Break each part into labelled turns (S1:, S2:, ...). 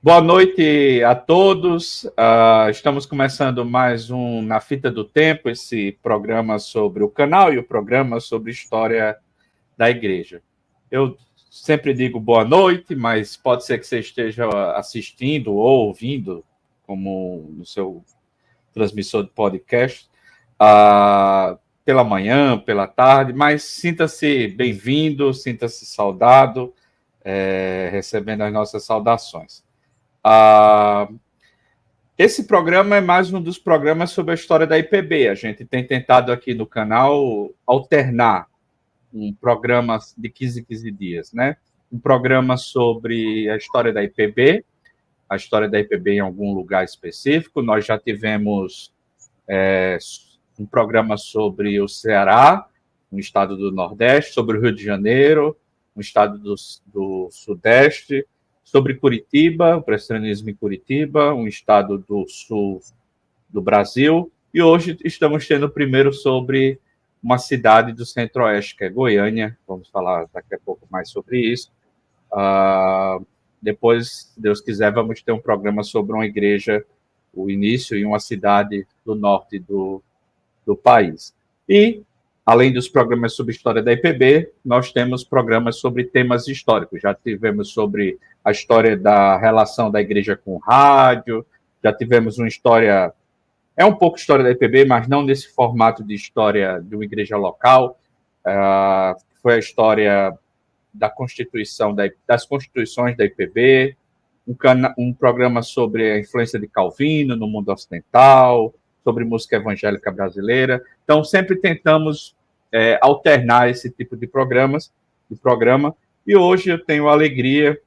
S1: Boa noite a todos. Estamos começando mais um Na Fita do Tempo, esse programa sobre o canal e o programa sobre história da igreja. Eu sempre digo boa noite, mas pode ser que você esteja assistindo ou ouvindo, como no seu transmissor de podcast, pela manhã, pela tarde, mas sinta-se bem-vindo, sinta-se saudado, recebendo as nossas saudações. Esse programa é mais um dos programas sobre a história da IPB. A gente tem tentado aqui no canal alternar um programa de 15 em 15 dias, né? Um programa sobre a história da IPB, a história da IPB em algum lugar específico. Nós já tivemos um programa sobre o Ceará, um estado do Nordeste, sobre o Rio de Janeiro, um estado do Sudeste, sobre Curitiba, o presbiterianismo em Curitiba, um estado do sul do Brasil, e hoje estamos tendo o primeiro sobre uma cidade do Centro-Oeste, que é Goiânia. Vamos falar daqui a pouco mais sobre isso. Depois, se Deus quiser, vamos ter um programa sobre uma igreja, o início em uma cidade do norte do país. E, além dos programas sobre história da IPB, nós temos programas sobre temas históricos. Já tivemos sobre a história da relação da igreja com o rádio, já tivemos uma história, é um pouco história da IPB, mas não nesse formato de história de uma igreja local. Foi a história da Constituição, das constituições da IPB, um programa sobre a influência de Calvino no mundo ocidental, sobre música evangélica brasileira. Então, sempre tentamos alternar esse tipo de programa. E hoje eu tenho a alegria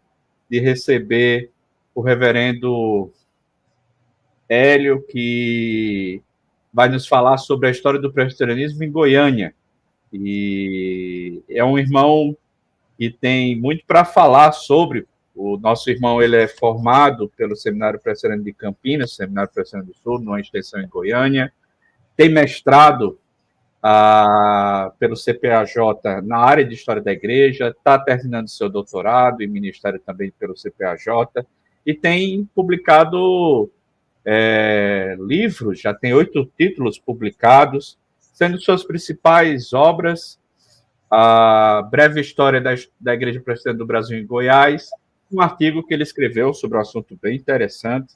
S1: de receber o reverendo Hélio, que vai nos falar sobre a história do presbiterianismo em Goiânia. E é um irmão que tem muito para falar sobre. O nosso irmão ele é formado pelo Seminário Presbiteriano de Campinas, Seminário Presbiteriano do Sul, numa extensão em Goiânia. Tem mestrado pelo CPAJ na área de História da Igreja, está terminando seu doutorado em Ministério também pelo CPAJ, e tem publicado livros, já tem 8 títulos publicados, sendo suas principais obras a breve história da Igreja Presbiteriana do Brasil em Goiás, um artigo que ele escreveu sobre um assunto bem interessante,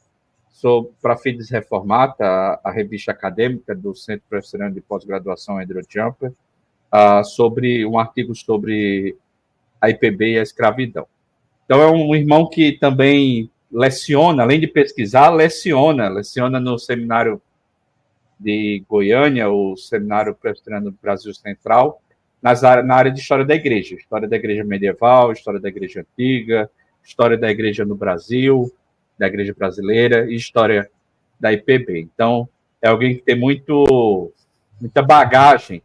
S1: para Fides Reformata, a revista acadêmica do Centro Presbiteriano de Pós-Graduação Andrew Jumper, sobre um artigo sobre a IPB e a escravidão. Então, é um irmão que também leciona, além de pesquisar, leciona no seminário de Goiânia, o Seminário Presbiteriano do Brasil Central, na área de história da igreja medieval, história da igreja antiga, história da igreja no Brasil, da igreja brasileira e história da IPB. Então, é alguém que tem muita bagagem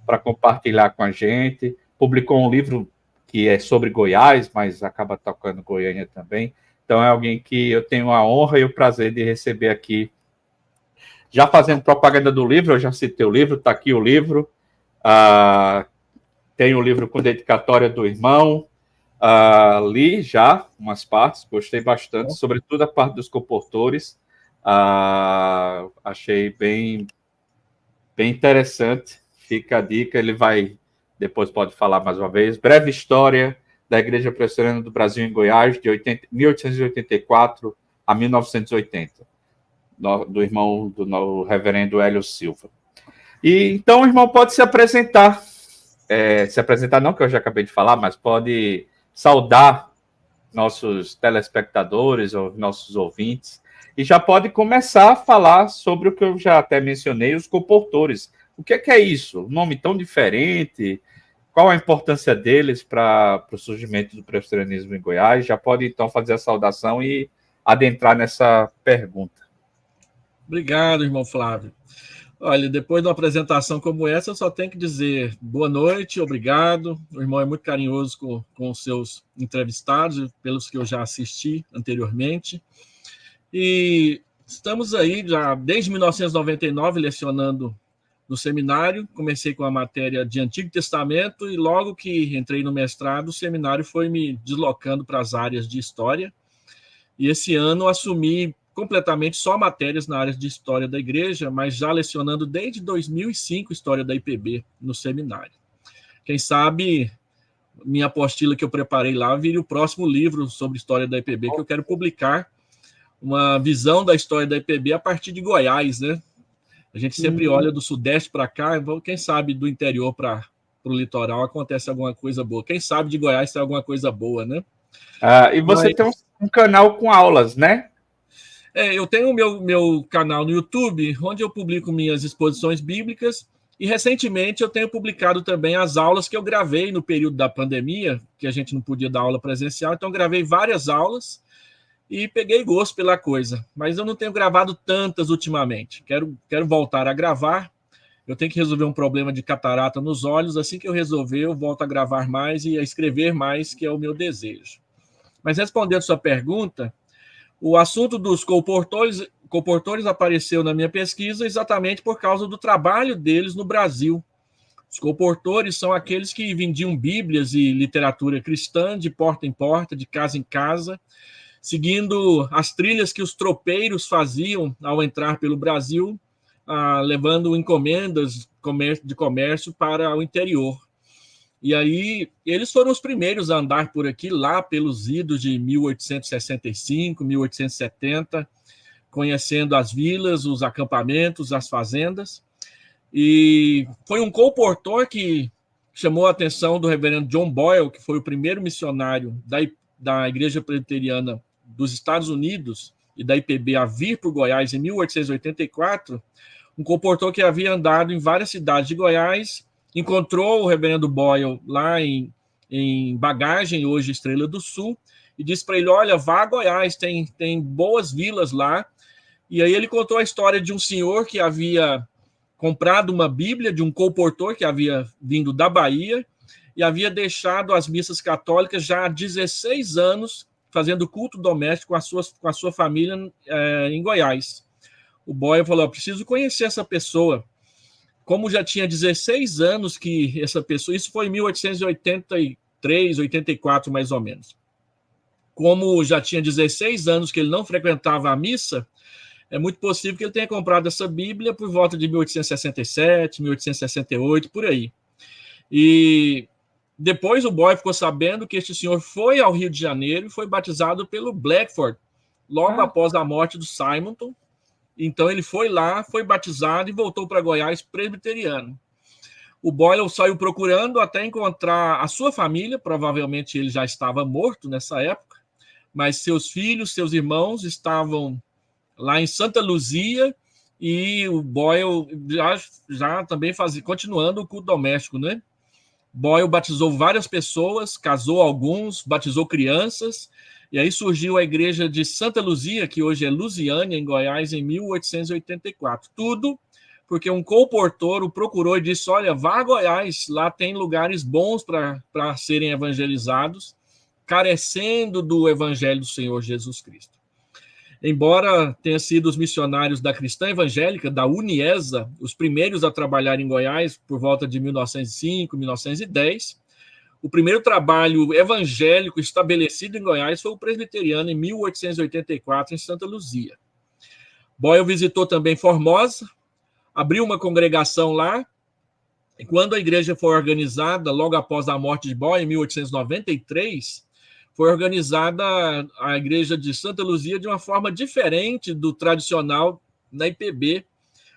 S1: para compartilhar com a gente. Publicou um livro que é sobre Goiás, mas acaba tocando Goiânia também. Então, é alguém que eu tenho a honra e o prazer de receber aqui. Já fazendo propaganda do livro, eu já citei o livro, está aqui o livro. Tem o livro com dedicatória do irmão. Li já umas partes, gostei bastante, sobretudo a parte dos comportores. Achei bem interessante. Fica a dica, ele vai, depois pode falar mais uma vez. Breve história da Igreja Presbiteriana do Brasil em Goiás, de 1884 a 1980, do irmão do reverendo Hélio Silva. E então o irmão pode se apresentar. Se apresentar não, que eu já acabei de falar, mas pode saudar nossos telespectadores ou nossos ouvintes e já pode começar a falar sobre o que eu já até mencionei, os comportores. O que é isso? Um nome tão diferente? Qual a importância deles para o surgimento do presbiterianismo em Goiás? Já pode, então, fazer a saudação e adentrar nessa pergunta.
S2: Obrigado, irmão Flávio. Olha, depois de uma apresentação como essa, eu só tenho que dizer boa noite, obrigado. O irmão é muito carinhoso com os seus entrevistados, pelos que eu já assisti anteriormente. E estamos aí já desde 1999 lecionando no seminário. Comecei com a matéria de Antigo Testamento e logo que entrei no mestrado, o seminário foi me deslocando para as áreas de história. e esse ano assumi completamente só matérias na área de História da Igreja, mas já lecionando desde 2005 História da IPB no seminário. Quem sabe minha apostila que eu preparei lá vire o próximo livro sobre História da IPB, que eu quero publicar uma visão da história da IPB a partir de Goiás, né? A gente sempre olha do Sudeste para cá, quem sabe do interior para o litoral acontece alguma coisa boa. Quem sabe de Goiás tem alguma coisa boa, né?
S1: E você tem um canal com aulas, né?
S2: Eu tenho o meu canal no YouTube, onde eu publico minhas exposições bíblicas, e recentemente eu tenho publicado também as aulas que eu gravei no período da pandemia, que a gente não podia dar aula presencial, então eu gravei várias aulas e peguei gosto pela coisa, mas eu não tenho gravado tantas ultimamente. Quero voltar a gravar. Eu tenho que resolver um problema de catarata nos olhos. Assim que eu resolver, eu volto a gravar mais e a escrever mais, que é o meu desejo. Mas respondendo a sua pergunta, o assunto dos colportores apareceu na minha pesquisa exatamente por causa do trabalho deles no Brasil. Os colportores são aqueles que vendiam bíblias e literatura cristã de porta em porta, de casa em casa, seguindo as trilhas que os tropeiros faziam ao entrar pelo Brasil, levando encomendas de comércio para o interior. E aí, eles foram os primeiros a andar por aqui, lá pelos idos de 1865, 1870, conhecendo as vilas, os acampamentos, as fazendas. E foi um colportor que chamou a atenção do reverendo John Boyle, que foi o primeiro missionário da Igreja Presbiteriana dos Estados Unidos e da IPB a vir por Goiás em 1884, um colportor que havia andado em várias cidades de Goiás, encontrou o reverendo Boyle lá em Bagagem, hoje Estrela do Sul, e disse para ele, olha, vá a Goiás, tem boas vilas lá. E aí ele contou a história de um senhor que havia comprado uma Bíblia de um colportor que havia vindo da Bahia e havia deixado as missas católicas já há 16 anos fazendo culto doméstico com a sua família em Goiás. O Boyle falou, preciso conhecer essa pessoa. Como já tinha 16 anos que essa pessoa... Isso foi em 1883, 84, mais ou menos. Como já tinha 16 anos que ele não frequentava a missa, é muito possível que ele tenha comprado essa Bíblia por volta de 1867, 1868, por aí. E depois o Boyle ficou sabendo que este senhor foi ao Rio de Janeiro e foi batizado pelo Blackford, logo após a morte do Simonton. Então ele foi lá, foi batizado e voltou para Goiás presbiteriano. O Boyle saiu procurando até encontrar a sua família, provavelmente ele já estava morto nessa época, mas seus filhos, seus irmãos estavam lá em Santa Luzia, e o Boyle já também continuando o culto doméstico, né? Boyle batizou várias pessoas, casou alguns, batizou crianças, e aí surgiu a igreja de Santa Luzia, que hoje é Lusiânia, em Goiás, em 1884. Tudo porque um colportor o procurou e disse, olha, vá a Goiás, lá tem lugares bons para serem evangelizados, carecendo do evangelho do Senhor Jesus Cristo. Embora tenha sido os missionários da Cristã Evangélica, da Uniesa, os primeiros a trabalhar em Goiás por volta de 1905, 1910, o primeiro trabalho evangélico estabelecido em Goiás foi o presbiteriano em 1884, em Santa Luzia. Boyle visitou também Formosa, abriu uma congregação lá, e quando a igreja foi organizada, logo após a morte de Boyle, em 1893, foi organizada a igreja de Santa Luzia de uma forma diferente do tradicional na IPB.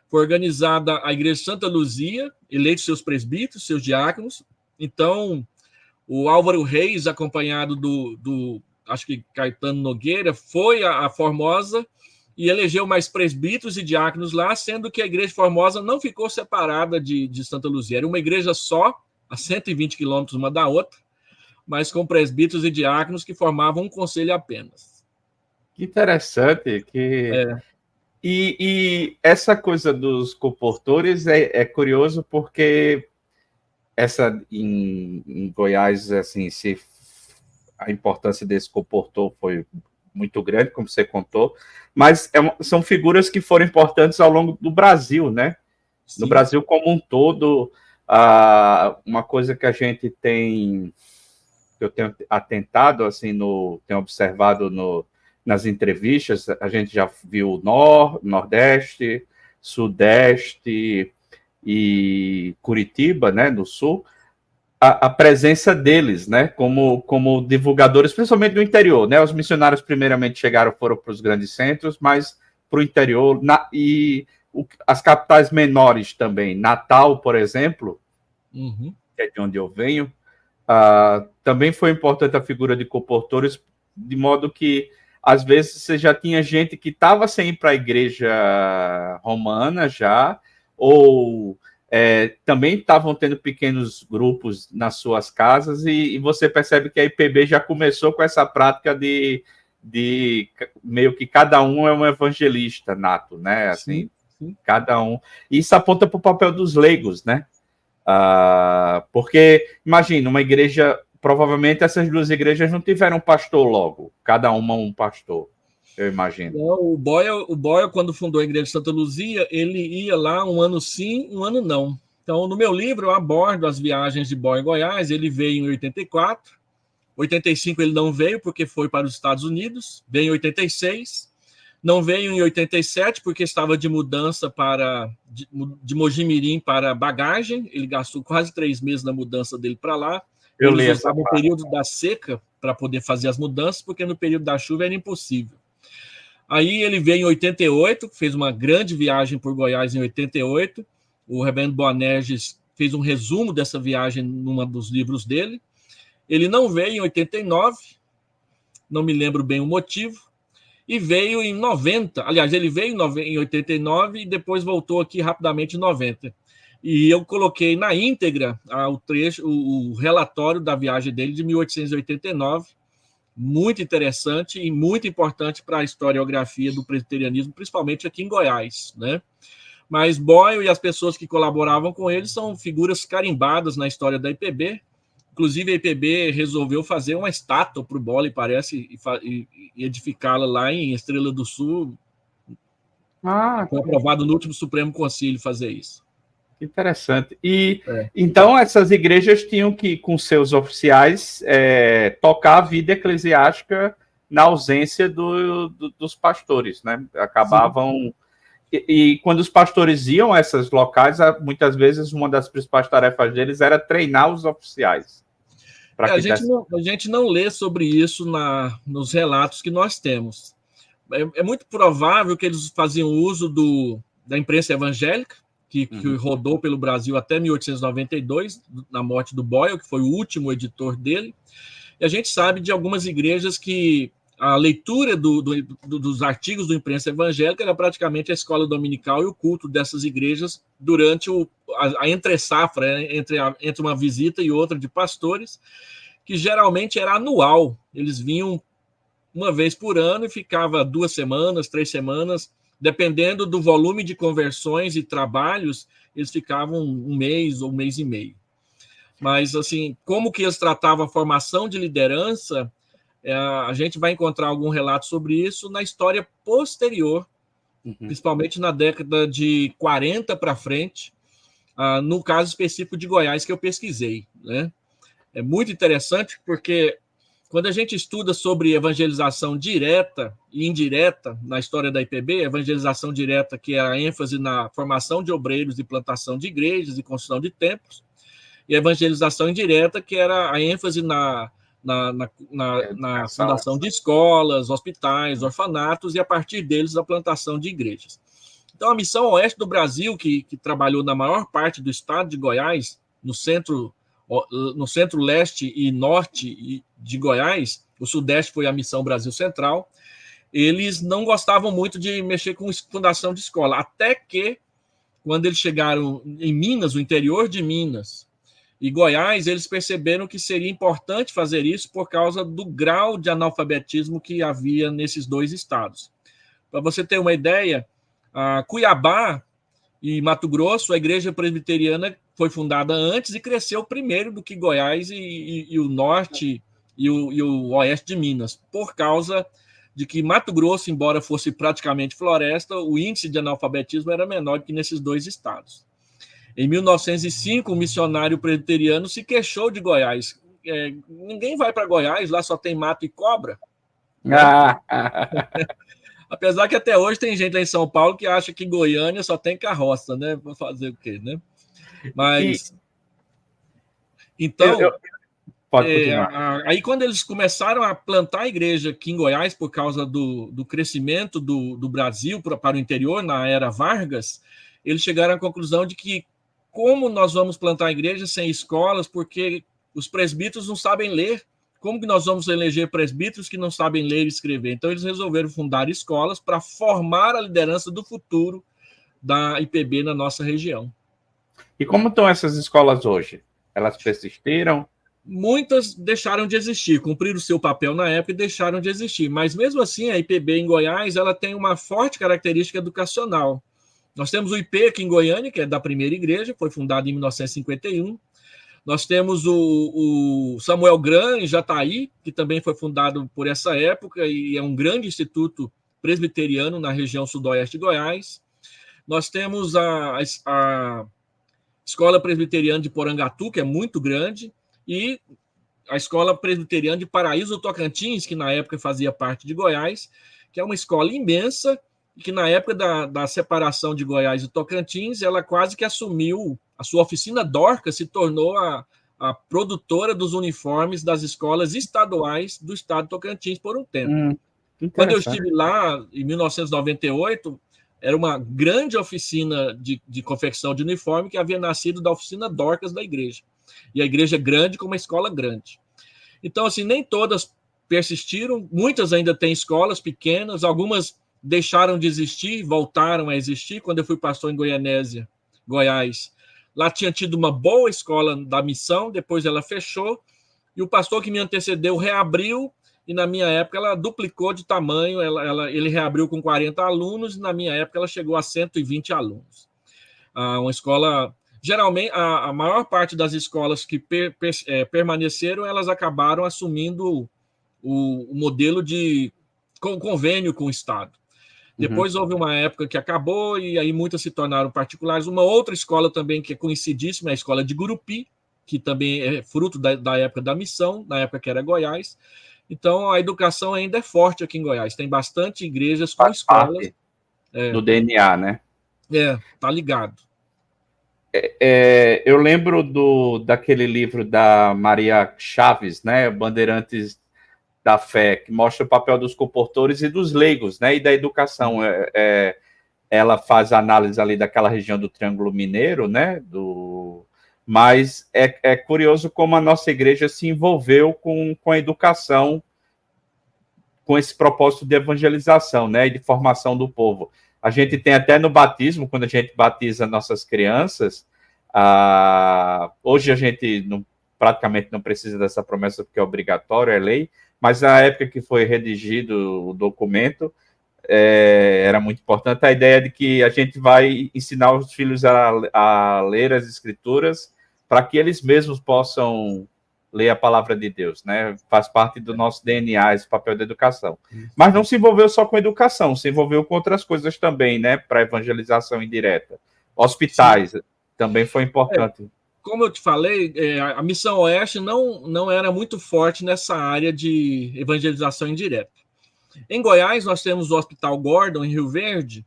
S2: Foi organizada a igreja de Santa Luzia, eleitos seus presbíteros, seus diáconos. Então, o Álvaro Reis, acompanhado acho que Caetano Nogueira, foi a Formosa e elegeu mais presbíteros e diáconos lá, sendo que a igreja de Formosa não ficou separada de Santa Luzia. Era uma igreja só, a 120 quilômetros uma da outra, mas com presbíteros e diáconos que formavam um conselho apenas.
S1: Que interessante. E essa coisa dos colportores é curioso porque em Goiás, assim, a importância desse colportor foi muito grande, como você contou, mas são figuras que foram importantes ao longo do Brasil, né? Sim. No Brasil como um todo, uma coisa que a gente tem, que eu tenho atentado, assim, tenho observado nas entrevistas, a gente já viu Nordeste, Sudeste e Curitiba, né, no Sul, a presença deles, né, como divulgadores, principalmente no interior, né, os missionários primeiramente foram para os grandes centros, mas para o interior, as capitais menores também, Natal, por exemplo, que é de onde eu venho, também foi importante a figura de comportores, de modo que, às vezes, você já tinha gente que estava sem ir para a igreja romana já, ou também estavam tendo pequenos grupos nas suas casas, e você percebe que a IPB já começou com essa prática de meio que cada um é um evangelista nato, né? Assim, sim. Cada um. Isso aponta para o papel dos leigos, né? Porque, imagina, uma igreja, provavelmente essas duas igrejas não tiveram pastor logo, cada uma um pastor, eu imagino.
S2: Não, o Boyle, quando fundou a igreja de Santa Luzia, ele ia lá um ano sim, um ano não. Então, no meu livro, eu abordo as viagens de Boyle em Goiás. Ele veio em 84, 85 ele não veio porque foi para os Estados Unidos, veio em 86, não veio em 87 porque estava de mudança de Mojimirim para Bagagem. Ele gastou quase 3 meses na mudança dele para lá. Eles usavam o período da seca para poder fazer as mudanças, porque no período da chuva era impossível. Aí ele veio em 88, fez uma grande viagem por Goiás em 88. O Reverendo Boanerges fez um resumo dessa viagem num dos livros dele. Ele não veio em 89, não me lembro bem o motivo, e veio em 90. Aliás, ele veio em 89 e depois voltou aqui rapidamente em 90. E eu coloquei na íntegra o relatório da viagem dele de 1889, muito interessante e muito importante para a historiografia do presbiterianismo, principalmente aqui em Goiás, né? Mas Boyle e as pessoas que colaboravam com ele são figuras carimbadas na história da IPB. Inclusive, a IPB resolveu fazer uma estátua para o Boyle, parece, e edificá-la lá em Estrela do Sul. Foi aprovado no último Supremo Concílio fazer isso.
S1: Interessante. E então essas igrejas tinham que, com seus oficiais, tocar a vida eclesiástica na ausência dos pastores, né? Acabavam. E quando os pastores iam a esses locais, muitas vezes uma das principais tarefas deles era treinar os oficiais.
S2: A gente não lê sobre isso nos relatos que nós temos. É muito provável que eles faziam uso da imprensa evangélica, que rodou pelo Brasil até 1892, na morte do Boyle, que foi o último editor dele. E a gente sabe de algumas igrejas que a leitura dos artigos do imprensa evangélica era praticamente a escola dominical e o culto dessas igrejas durante a entre-safra, entre uma visita e outra de pastores, que geralmente era anual. Eles vinham uma vez por ano e ficava 2 semanas, 3 semanas, dependendo do volume de conversões e trabalhos, eles ficavam 1 mês ou 1 mês e meio. Mas, assim, como que eles tratavam a formação de liderança, a gente vai encontrar algum relato sobre isso na história posterior, principalmente na década de 40 para frente, no caso específico de Goiás, que eu pesquisei, né? É muito interessante porque quando a gente estuda sobre evangelização direta e indireta na história da IPB, evangelização direta, que é a ênfase na formação de obreiros e plantação de igrejas e construção de templos, e a evangelização indireta, que era a ênfase na fundação de escolas, hospitais, orfanatos, e a partir deles a plantação de igrejas. Então, a Missão Oeste do Brasil, que trabalhou na maior parte do estado de Goiás, no centro-leste e norte de Goiás, o sudeste foi a Missão Brasil Central, eles não gostavam muito de mexer com fundação de escola, até que, quando eles chegaram em Minas, o interior de Minas e Goiás, eles perceberam que seria importante fazer isso por causa do grau de analfabetismo que havia nesses 2 estados. Para você ter uma ideia, Cuiabá e Mato Grosso, a igreja presbiteriana foi fundada antes e cresceu primeiro do que Goiás e o norte e o oeste de Minas, por causa de que Mato Grosso, embora fosse praticamente floresta, o índice de analfabetismo era menor que nesses 2 estados. Em 1905, um missionário presbiteriano se queixou de Goiás. Ninguém vai para Goiás, lá só tem mato e cobra. Né? Apesar que até hoje tem gente lá em São Paulo que acha que Goiânia só tem carroça, né? Vou fazer o quê, né? Mas, então,
S1: pode continuar.
S2: aí quando eles começaram a plantar a igreja aqui em Goiás, por causa do crescimento do Brasil para o interior, na era Vargas, eles chegaram à conclusão de que como nós vamos plantar a igreja sem escolas, porque os presbíteros não sabem ler, como que nós vamos eleger presbíteros que não sabem ler e escrever? Então, eles resolveram fundar escolas para formar a liderança do futuro da IPB na nossa região.
S1: E como estão essas escolas hoje? Elas persistiram?
S2: Muitas deixaram de existir, cumpriram o seu papel na época e deixaram de existir. Mas, mesmo assim, a IPB em Goiás ela tem uma forte característica educacional. Nós temos o IP aqui em Goiânia, que é da primeira igreja, foi fundado em 1951. Nós temos o Samuel Gran, em Jataí, que também foi fundado por essa época e é um grande instituto presbiteriano na região sudoeste de Goiás. Nós temos a Escola Presbiteriana de Porangatu, que é muito grande, e a Escola Presbiteriana de Paraíso Tocantins, que na época fazia parte de Goiás, que é uma escola imensa, e que na época da separação de Goiás e Tocantins, ela quase que assumiu, a sua oficina Dorcas se tornou a produtora dos uniformes das escolas estaduais do estado de Tocantins por um tempo. Quando eu estive lá, em 1998, era uma grande oficina de confecção de uniforme que havia nascido da oficina Dorcas da igreja. E a igreja é grande com uma escola grande. Então, assim, nem todas persistiram, muitas ainda têm escolas pequenas, algumas deixaram de existir, voltaram a existir. Quando eu fui pastor em Goianésia, Goiás, lá tinha tido uma boa escola da missão, depois ela fechou, e o pastor que me antecedeu reabriu, e na minha época ela duplicou de tamanho, ele reabriu com 40 alunos, e na minha época ela chegou a 120 alunos. Uma escola... Geralmente, a maior parte das escolas que permaneceram, elas acabaram assumindo o modelo de convênio com o Estado. Depois houve uma época que acabou e aí muitas se tornaram particulares. Uma outra escola também que é conhecidíssima é a escola de Gurupi, que também é fruto da época da missão, na época que era Goiás. Então, a educação ainda é forte aqui em Goiás. Tem bastante igrejas com escolas.
S1: Do DNA, né?
S2: Tá ligado.
S1: Eu lembro daquele livro da Maria Chaves, né? Bandeirantes da Fé, que mostra o papel dos comportores e dos leigos, né? E da educação. Ela faz análise ali daquela região do Triângulo Mineiro, né? Mas é curioso como a nossa igreja se envolveu com a educação, com esse propósito de evangelização, né? E de formação do povo. A gente tem até no batismo, quando a gente batiza nossas crianças, hoje a gente praticamente não precisa dessa promessa porque é obrigatório, é lei, mas na época que foi redigido o documento, era muito importante a ideia de que a gente vai ensinar os filhos a ler as escrituras para que eles mesmos possam ler a palavra de Deus, né? Faz parte do nosso DNA esse papel da educação. Mas não se envolveu só com educação, se envolveu com outras coisas também, né? Para evangelização indireta. Hospitais também foi importante.
S2: Como eu te falei, a Missão Oeste não era muito forte nessa área de evangelização indireta. Em Goiás, nós temos o Hospital Gordon, em Rio Verde,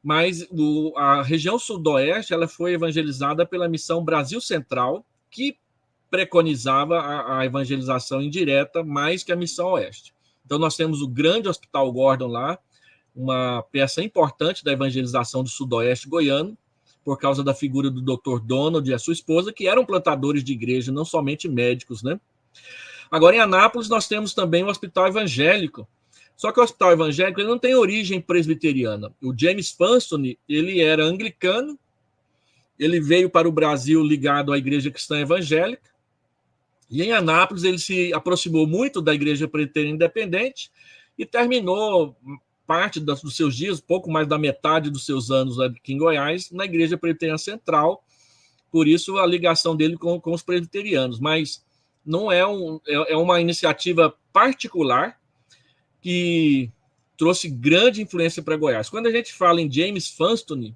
S2: mas a região sudoeste ela foi evangelizada pela Missão Brasil Central, que preconizava a evangelização indireta mais que a Missão Oeste. Então, nós temos o grande Hospital Gordon lá, uma peça importante da evangelização do sudoeste goiano, por causa da figura do Dr. Donald e a sua esposa, que eram plantadores de igreja, não somente médicos, né? Agora, em Anápolis, nós temos também o Hospital Evangélico. Só que o Hospital Evangélico ele não tem origem presbiteriana. O James Funston, ele era anglicano, ele veio para o Brasil ligado à Igreja Cristã Evangélica, e em Anápolis ele se aproximou muito da Igreja Presbiteriana Independente e terminou parte dos seus dias, pouco mais da metade dos seus anos aqui em Goiás, na Igreja Presbiteriana Central, por isso a ligação dele com os presbiterianos. Mas não é uma iniciativa particular que trouxe grande influência para Goiás. Quando a gente fala em James Funston,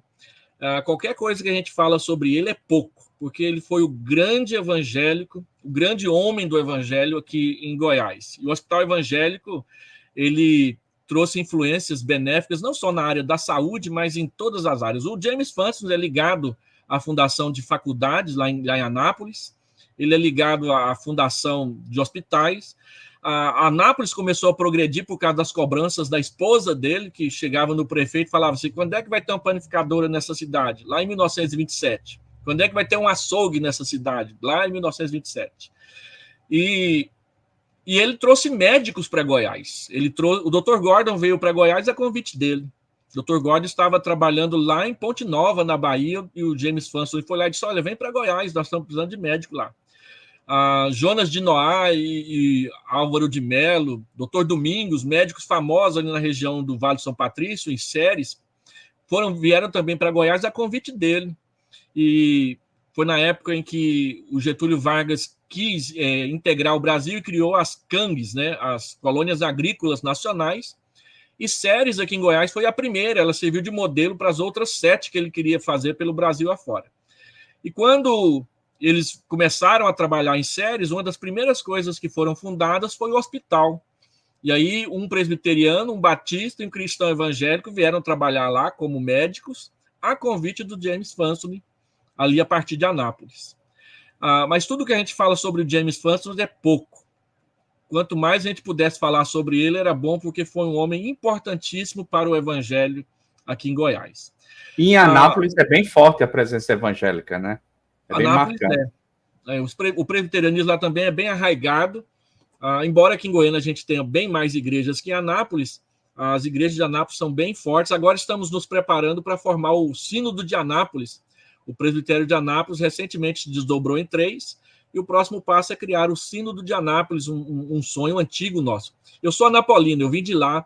S2: qualquer coisa que a gente fala sobre ele é pouco, porque ele foi o grande evangélico, o grande homem do evangelho aqui em Goiás. E o Hospital Evangélico, ele trouxe influências benéficas, não só na área da saúde, mas em todas as áreas. O James Fanston é ligado à fundação de faculdades lá em Anápolis, ele é ligado à fundação de hospitais. A Anápolis começou a progredir por causa das cobranças da esposa dele, que chegava no prefeito e falava assim, quando é que vai ter uma panificadora nessa cidade? Lá em 1927. Quando é que vai ter um açougue nessa cidade? Lá em 1927. E ele trouxe médicos para Goiás. O Dr. Gordon veio para Goiás a convite dele. O Dr. Gordon estava trabalhando lá em Ponte Nova, na Bahia, e o James Fanston foi lá e disse, olha, vem para Goiás, nós estamos precisando de médico lá. Jonas de Noá e Álvaro de Melo, Dr. Domingos, médicos famosos ali na região do Vale de São Patrício, em Séries, vieram também para Goiás a convite dele. E foi na época em que o Getúlio Vargas quis integrar o Brasil e criou as CANGs, né, as Colônias Agrícolas Nacionais, e Séries aqui em Goiás foi a primeira, ela serviu de modelo para as outras 7 que ele queria fazer pelo Brasil afora. E quando eles começaram a trabalhar em Séries, uma das primeiras coisas que foram fundadas foi o hospital. E aí um presbiteriano, um batista e um cristão evangélico vieram trabalhar lá como médicos, a convite do James Fanston, ali a partir de Anápolis. Mas tudo que a gente fala sobre o James Fanston é pouco. Quanto mais a gente pudesse falar sobre ele, era bom, porque foi um homem importantíssimo para o evangelho aqui em Goiás.
S1: E em Anápolis é bem forte a presença evangélica, né? É bem
S2: Anápolis,
S1: marcante.
S2: O presbiterianismo lá também é bem arraigado, embora aqui em Goiânia a gente tenha bem mais igrejas que em Anápolis, as igrejas de Anápolis são bem fortes. Agora estamos nos preparando para formar o Sínodo de Anápolis. O presbitério de Anápolis recentemente se desdobrou em 3, e o próximo passo é criar o Sínodo de Anápolis, um sonho antigo nosso. Eu sou anapolino, eu vim de lá,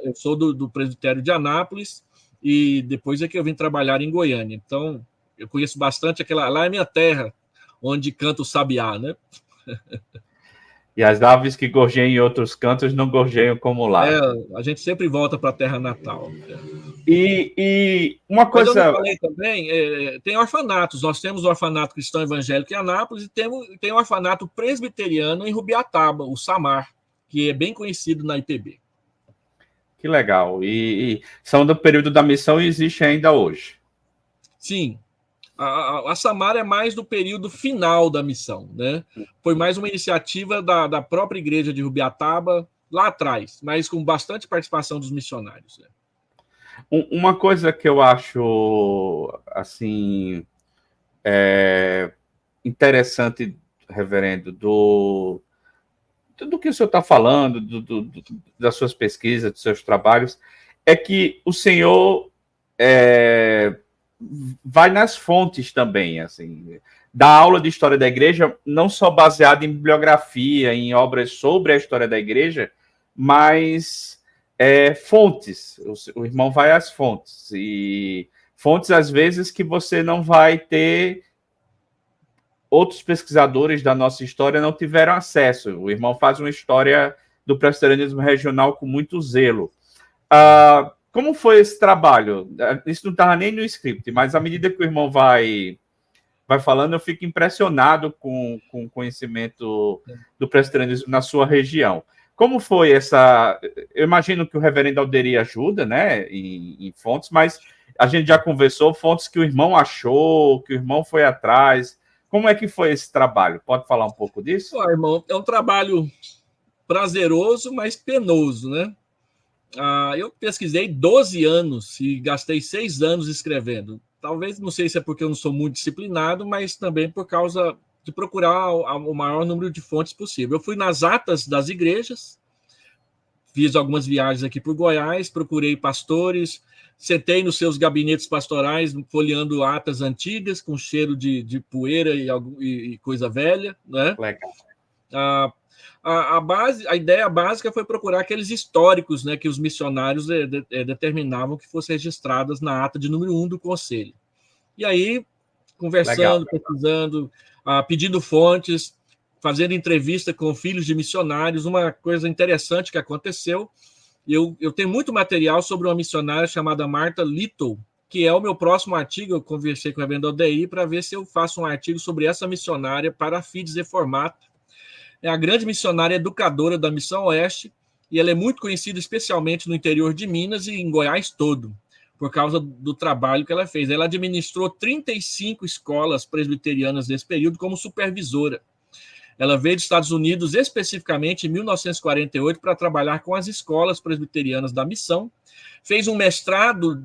S2: eu sou do presbitério de Anápolis, e depois é que eu vim trabalhar em Goiânia. Então, eu conheço bastante lá é minha terra, onde canta o sabiá, né?
S1: E as aves que gorjeiam em outros cantos não gorjeiam como lá.
S2: A gente sempre volta para a terra natal.
S1: E uma coisa...
S2: Mas eu não falei também, tem orfanatos. Nós temos o orfanato cristão evangélico em Anápolis e tem o orfanato presbiteriano em Rubiataba, o SAMAR, que é bem conhecido na IPB.
S1: Que legal. E são do período da missão e existe ainda hoje.
S2: Sim. A SAMAR é mais do período final da missão, né? Foi mais uma iniciativa da própria igreja de Rubiataba, lá atrás, mas com bastante participação dos missionários. Né?
S1: Uma coisa que eu acho, assim, interessante, reverendo, do que o senhor está falando, das suas pesquisas, dos seus trabalhos, é que o senhor vai nas fontes também, assim, dá aula de história da igreja, não só baseada em bibliografia, em obras sobre a história da igreja, mas fontes. O irmão vai às fontes, e fontes, às vezes, que você não vai ter, outros pesquisadores da nossa história não tiveram acesso. O irmão faz uma história do presbiterianismo regional com muito zelo. Como foi esse trabalho? Isso não estava nem no script, mas à medida que o irmão vai falando, eu fico impressionado com o conhecimento do presbiterianismo na sua região. Como foi essa... Eu imagino que o reverendo Alderi ajuda, né, em fontes, mas a gente já conversou, fontes que o irmão achou, que o irmão foi atrás. Como é que foi esse trabalho? Pode falar um pouco disso?
S2: Irmão, é um trabalho prazeroso, mas penoso, né? Eu pesquisei 12 anos e gastei 6 anos escrevendo. Talvez, não sei se é porque eu não sou muito disciplinado, mas também por causa de procurar o maior número de fontes possível. Eu fui nas atas das igrejas, fiz algumas viagens aqui por Goiás, procurei pastores, sentei nos seus gabinetes pastorais, folheando atas antigas, com cheiro de poeira e coisa velha. Né?
S1: Legal.
S2: A ideia básica foi procurar aqueles históricos, né, que os missionários determinavam que fossem registradas na ata de número 1 do conselho. E aí, conversando, pesquisando, pedindo fontes, fazendo entrevista com filhos de missionários, uma coisa interessante que aconteceu, eu tenho muito material sobre uma missionária chamada Martha Little, que é o meu próximo artigo. Eu conversei com a reverendo Alderi para ver se eu faço um artigo sobre essa missionária para a Fides Reformata. É a grande missionária educadora da Missão Oeste, e ela é muito conhecida especialmente no interior de Minas e em Goiás todo, por causa do trabalho que ela fez. Ela administrou 35 escolas presbiterianas nesse período como supervisora. Ela veio dos Estados Unidos especificamente em 1948 para trabalhar com as escolas presbiterianas da missão. Fez um mestrado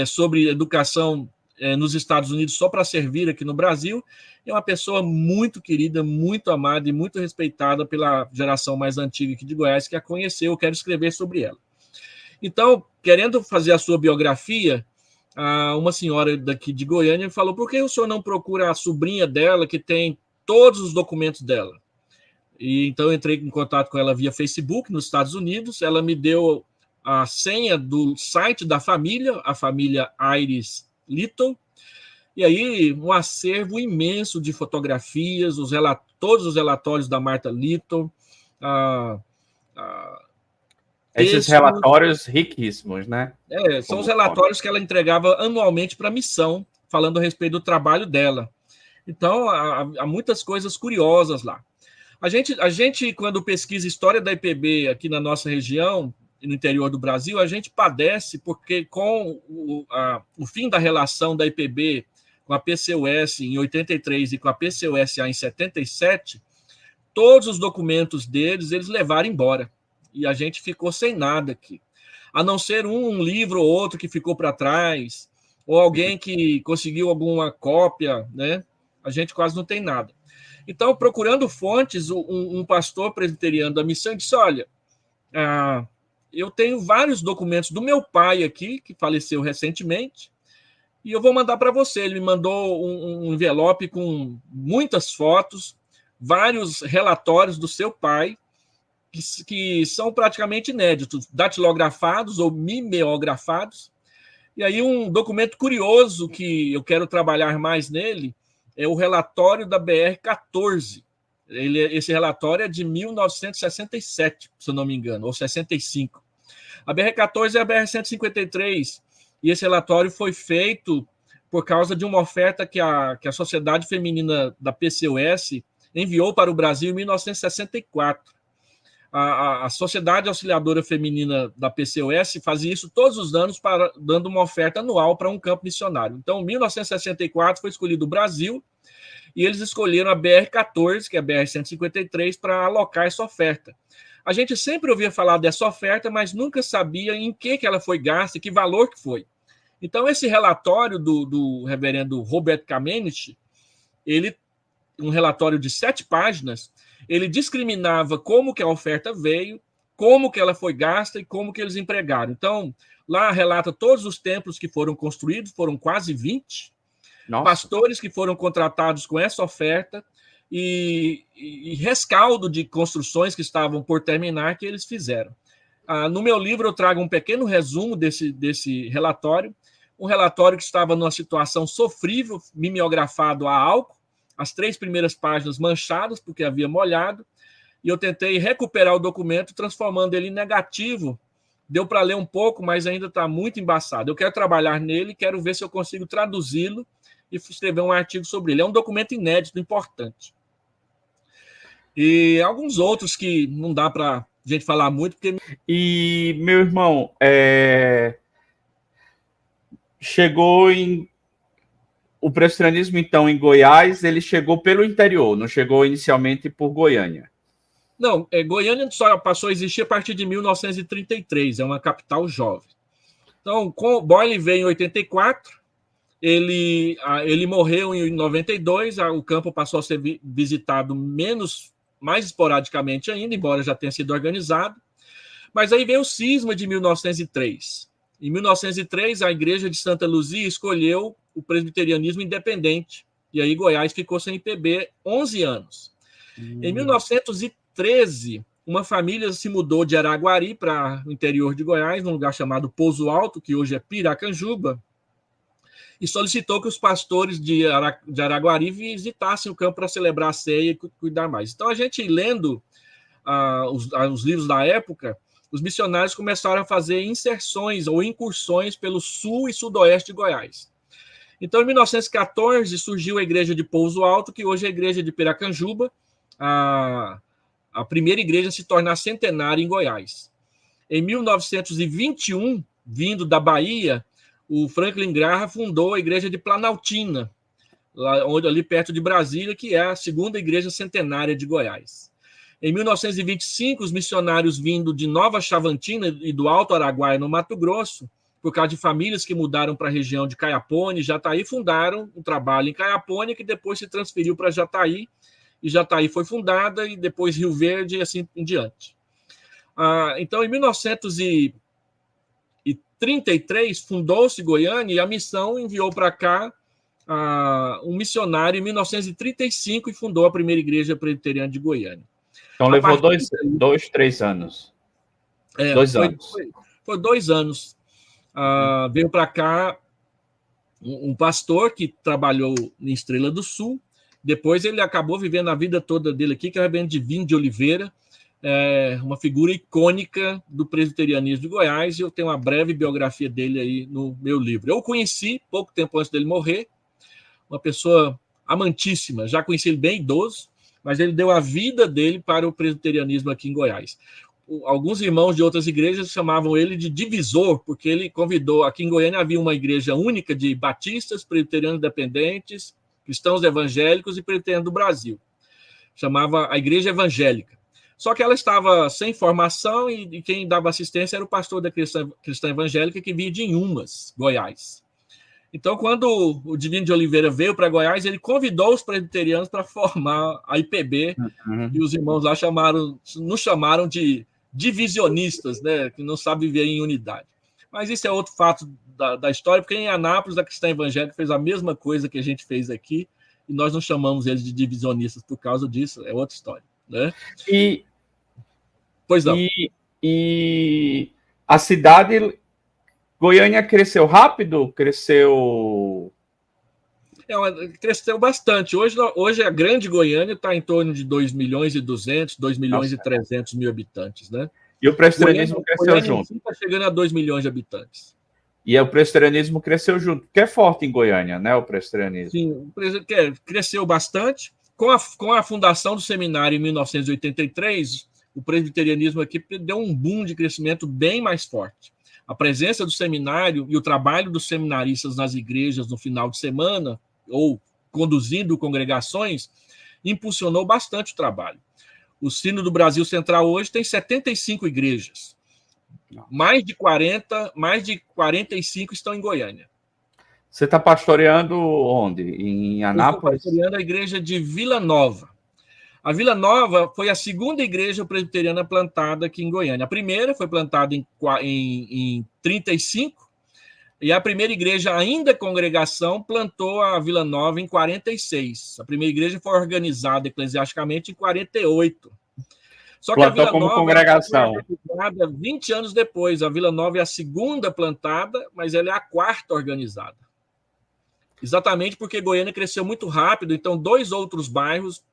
S2: sobre educação nos Estados Unidos só para servir aqui no Brasil. É uma pessoa muito querida, muito amada e muito respeitada pela geração mais antiga aqui de Goiás que a conheceu. Eu quero escrever sobre ela. Então, querendo fazer a sua biografia, uma senhora daqui de Goiânia falou: por que o senhor não procura a sobrinha dela que tem todos os documentos dela? E então eu entrei em contato com ela via Facebook nos Estados Unidos. Ela me deu a senha do site da família, a família Iris Little, e aí um acervo imenso de fotografias, todos os relatórios da Martha Little,
S1: esses relatórios riquíssimos, né?
S2: São os relatórios que ela entregava anualmente para a missão, falando a respeito do trabalho dela. Então, há muitas coisas curiosas lá. A gente, quando pesquisa história da IPB aqui na nossa região, no interior do Brasil, a gente padece porque com o fim da relação da IPB com a PCUS em 83 e com a PCUSA em 77, todos os documentos deles, eles levaram embora. E a gente ficou sem nada aqui. A não ser um livro ou outro que ficou para trás, ou alguém que conseguiu alguma cópia, né? A gente quase não tem nada. Então, procurando fontes, um pastor presbiteriano da missão disse: olha, eu tenho vários documentos do meu pai aqui, que faleceu recentemente, e eu vou mandar para você. Ele me mandou um envelope com muitas fotos, vários relatórios do seu pai, que são praticamente inéditos, datilografados ou mimeografados. E aí um documento curioso que eu quero trabalhar mais nele é o relatório da BR-14. Esse relatório é de 1967, se eu não me engano, ou 65. A BR-14 é a BR-153, e esse relatório foi feito por causa de uma oferta que a Sociedade Feminina da PCUS enviou para o Brasil em 1964. A Sociedade Auxiliadora Feminina da PCUS fazia isso todos os anos, dando uma oferta anual para um campo missionário. Então, em 1964, foi escolhido o Brasil, e eles escolheram a BR-14, que é a BR-153, para alocar essa oferta. A gente sempre ouvia falar dessa oferta, mas nunca sabia em que ela foi gasta e que valor que foi. Então, esse relatório do reverendo Robert Kamenich, um relatório de 7 páginas, ele discriminava como que a oferta veio, como que ela foi gasta e como que eles empregaram. Então, lá relata todos os templos que foram construídos, foram quase 20, pastores que foram contratados com essa oferta e rescaldo de construções que estavam por terminar que eles fizeram. No meu livro eu trago um pequeno resumo desse relatório, um relatório que estava numa situação sofrível, mimeografado a álcool, as 3 primeiras páginas manchadas, porque havia molhado, e eu tentei recuperar o documento, transformando ele em negativo. Deu para ler um pouco, mas ainda está muito embaçado. Eu quero trabalhar nele, quero ver se eu consigo traduzi-lo e escrever um artigo sobre ele. É um documento inédito, importante. E alguns outros que não dá para a gente falar muito. Porque...
S1: E, meu irmão, chegou em... O presbiterianismo, então, em Goiás, ele chegou pelo interior, não chegou inicialmente por Goiânia.
S2: Não, Goiânia só passou a existir a partir de 1933, é uma capital jovem. Então, Boyle veio em 84, ele morreu em 92, o campo passou a ser visitado mais esporadicamente ainda, embora já tenha sido organizado. Mas aí veio o cisma de 1903. Em 1903, a igreja de Santa Luzia escolheu o presbiterianismo independente, e aí Goiás ficou sem IPB 11 anos. Em 1913, uma família se mudou de Araguari para o interior de Goiás, num lugar chamado Pouso Alto, que hoje é Piracanjuba, e solicitou que os pastores de Araguari visitassem o campo para celebrar a ceia e cuidar mais. Então, a gente lendo os livros da época, os missionários começaram a fazer inserções ou incursões pelo sul e sudoeste de Goiás. Então, em 1914, surgiu a igreja de Pouso Alto, que hoje é a igreja de Piracanjuba, a primeira igreja a se tornar centenária em Goiás. Em 1921, vindo da Bahia, o Franklin Graham fundou a igreja de Planaltina, ali perto de Brasília, que é a segunda igreja centenária de Goiás. Em 1925, os missionários vindo de Nova Chavantina e do Alto Araguaia, no Mato Grosso, por causa de famílias que mudaram para a região de Caiapônia e Jataí, fundaram um trabalho em Caiapônia, que depois se transferiu para Jataí, e Jataí foi fundada, e depois Rio Verde, e assim em diante. Então, em 1933, fundou-se Goiânia, e a missão enviou para cá um missionário em 1935 e fundou a primeira igreja presbiteriana de Goiânia.
S1: Então levou 3 anos. 2 anos.
S2: Foi 2 anos. Veio para cá um pastor que trabalhou em Estrela do Sul. Depois ele acabou vivendo a vida toda dele aqui, que é o reverendo Divino de Oliveira, uma figura icônica do presbiterianismo de Goiás, e eu tenho uma breve biografia dele aí no meu livro. Eu o conheci pouco tempo antes dele morrer, uma pessoa amantíssima, já conheci ele bem idoso, mas ele deu a vida dele para o presbiterianismo aqui em Goiás. Alguns irmãos de outras igrejas chamavam ele de divisor, porque ele convidou, aqui em Goiânia havia uma igreja única de batistas, presbiterianos independentes, cristãos evangélicos e presbiterianos do Brasil. Chamava a Igreja Evangélica. Só que ela estava sem formação e quem dava assistência era o pastor da cristã evangélica, que vinha de Inhumas, Goiás. Então, quando o Divino de Oliveira veio para Goiás, ele convidou os presbiterianos para formar a IPB, e os irmãos lá nos chamaram de divisionistas, né, que não sabem viver em unidade. Mas isso é outro fato da história, porque em Anápolis, a cristã evangélica fez a mesma coisa que a gente fez aqui, e nós não chamamos eles de divisionistas por causa disso, é outra história. Né? Pois não.
S1: E a cidade... Goiânia cresceu rápido? Cresceu
S2: bastante. Hoje a grande Goiânia está em torno de 2.200.000, 2.300.000 habitantes. Né?
S1: E o presbiterianismo cresceu junto?
S2: Está chegando a 2 milhões de habitantes.
S1: E o presbiterianismo cresceu junto, que é forte em Goiânia, né? O presbiterianismo.
S2: Sim, cresceu bastante. Com a fundação do seminário em 1983, o presbiterianismo aqui deu um boom de crescimento bem mais forte. A presença do seminário e o trabalho dos seminaristas nas igrejas no final de semana, ou conduzindo congregações, impulsionou bastante o trabalho. O Sino do Brasil Central hoje tem 75 igrejas. Mais de 45 estão em Goiânia.
S1: Você está pastoreando onde? Em Anápolis?
S2: Eu estou pastoreando a igreja de Vila Nova. A Vila Nova foi a segunda igreja presbiteriana plantada aqui em Goiânia. A primeira foi plantada em 35, e a primeira igreja, ainda congregação, plantou a Vila Nova em 46. A primeira igreja foi organizada eclesiasticamente em 48. Só que
S1: plantou
S2: a Vila
S1: como
S2: Nova
S1: congregação.
S2: foi organizada 20 anos depois. A Vila Nova é a segunda plantada, mas ela é a quarta organizada. Exatamente porque Goiânia cresceu muito rápido, então 2 outros bairros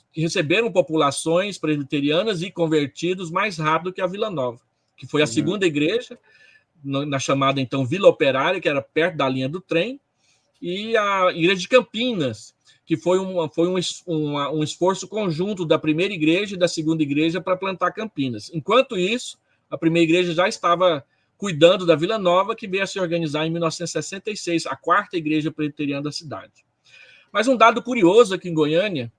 S2: que receberam populações presbiterianas e convertidos mais rápido que a Vila Nova, que foi a segunda igreja, na chamada, então, Vila Operária, que era perto da linha do trem, e a igreja de Campinas, que foi um esforço conjunto da primeira igreja e da segunda igreja para plantar Campinas. Enquanto isso, a primeira igreja já estava cuidando da Vila Nova, que veio a se organizar em 1966, a quarta igreja presbiteriana da cidade. Mas um dado curioso aqui em Goiânia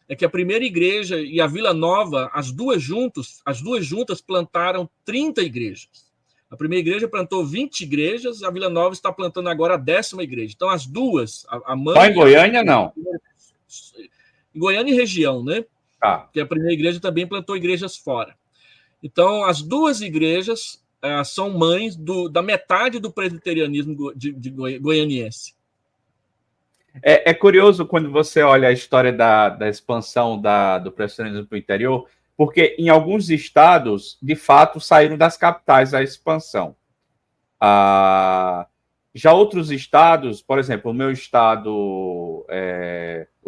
S2: é que a primeira igreja e a Vila Nova, as duas juntas plantaram 30 igrejas. A primeira igreja plantou 20 igrejas, a Vila Nova está plantando agora a 10ª igreja. Então, as duas...
S1: Só em Goiânia, não?
S2: Em Goiânia e região, né? Porque a primeira igreja também plantou igrejas fora. Então, as duas igrejas são mães da metade do presbiterianismo goianiense.
S1: É curioso quando você olha a história da expansão do presbiterianismo para o interior, porque em alguns estados, de fato, saíram das capitais a expansão. Já outros estados, por exemplo, o meu estado, o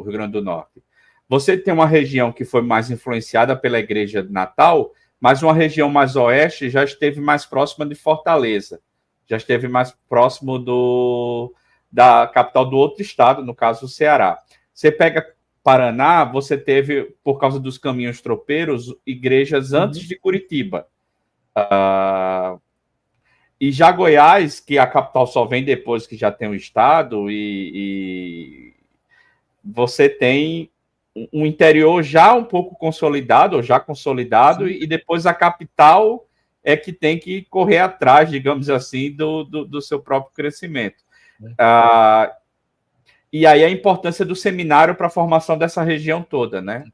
S1: Rio Grande do Norte, você tem uma região que foi mais influenciada pela Igreja de Natal, mas uma região mais oeste já esteve mais próxima de Fortaleza, já esteve mais próximo da capital do outro estado, no caso o Ceará. Você pega Paraná, você teve, por causa dos caminhos tropeiros, igrejas antes de Curitiba. E já Goiás, que a capital só vem depois que já tem o estado, e você tem um interior já um pouco consolidado, ou já consolidado, e depois a capital é que tem que correr atrás, digamos assim, do seu próprio crescimento. E aí a importância do seminário para a formação dessa região toda, né?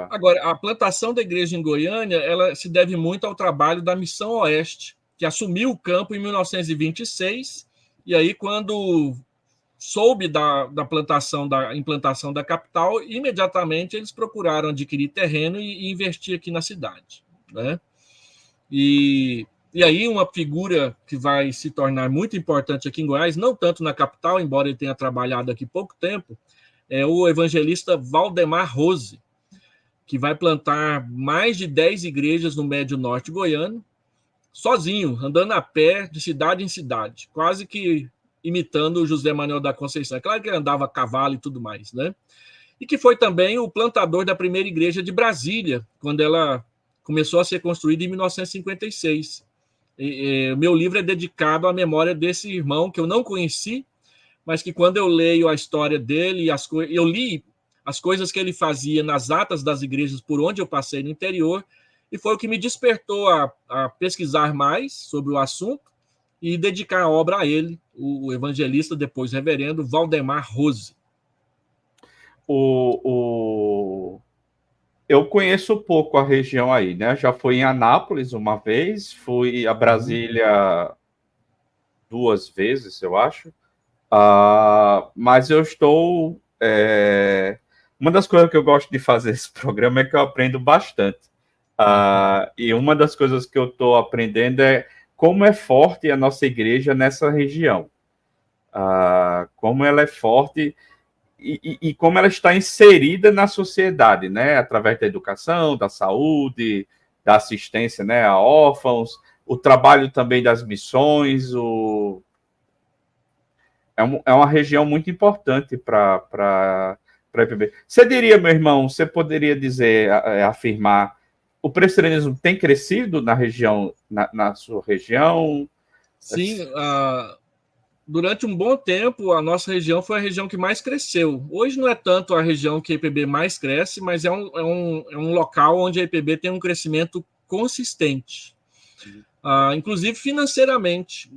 S2: Agora, a plantação da igreja em Goiânia, ela se deve muito ao trabalho da Missão Oeste, que assumiu o campo em 1926, e aí quando soube da implantação da capital, imediatamente eles procuraram adquirir terreno e investir aqui na cidade, né? E aí uma figura que vai se tornar muito importante aqui em Goiás, não tanto na capital, embora ele tenha trabalhado aqui pouco tempo, é o evangelista Valdemar Rose, que vai plantar mais de 10 igrejas no Médio Norte goiano, sozinho, andando a pé, de cidade em cidade, quase que imitando o José Manuel da Conceição. É claro que ele andava a cavalo e tudo mais, né? E que foi também o plantador da primeira igreja de Brasília, quando ela começou a ser construída em 1956. O meu livro é dedicado à memória desse irmão que eu não conheci, mas que quando eu leio a história dele, eu li as coisas que ele fazia nas atas das igrejas por onde eu passei no interior, e foi o que me despertou a pesquisar mais sobre o assunto e dedicar a obra a ele, o evangelista, depois reverendo Valdemar Rose.
S1: Eu conheço pouco a região aí, né? Já fui em Anápolis uma vez, fui a Brasília 2 vezes, eu acho. Mas eu estou... Uma das coisas que eu gosto de fazer esse programa é que eu aprendo bastante. E uma das coisas que eu estou aprendendo é como é forte a nossa igreja nessa região. Como ela é forte e como ela está inserida na sociedade, né? Através da educação, da saúde, da assistência, né, a órfãos, o trabalho também das missões. É uma região muito importante para a IPB. Você diria, meu irmão, você poderia dizer, afirmar, o presbiterianismo tem crescido na região, na sua região?
S2: Sim, durante um bom tempo, a nossa região foi a região que mais cresceu. Hoje não é tanto a região que a IPB mais cresce, mas é um local onde a IPB tem um crescimento consistente. Inclusive financeiramente.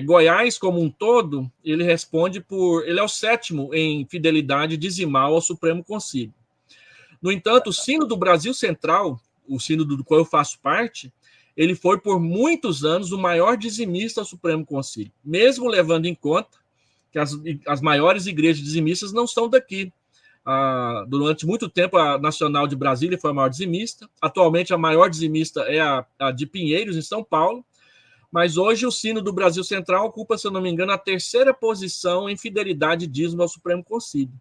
S2: Goiás, como um todo, ele responde ele é o 7º em fidelidade dizimal ao Supremo Concílio. No entanto, o Sino do Brasil Central, o Sino do qual eu faço parte, ele foi por muitos anos o maior dizimista ao Supremo Concílio, mesmo levando em conta que as maiores igrejas dizimistas não são daqui. Durante muito tempo, a Nacional de Brasília foi a maior dizimista. Atualmente, a maior dizimista é a de Pinheiros, em São Paulo. Mas hoje o Sino do Brasil Central ocupa, se eu não me engano, a 3ª posição em fidelidade e dízimo ao Supremo Concílio.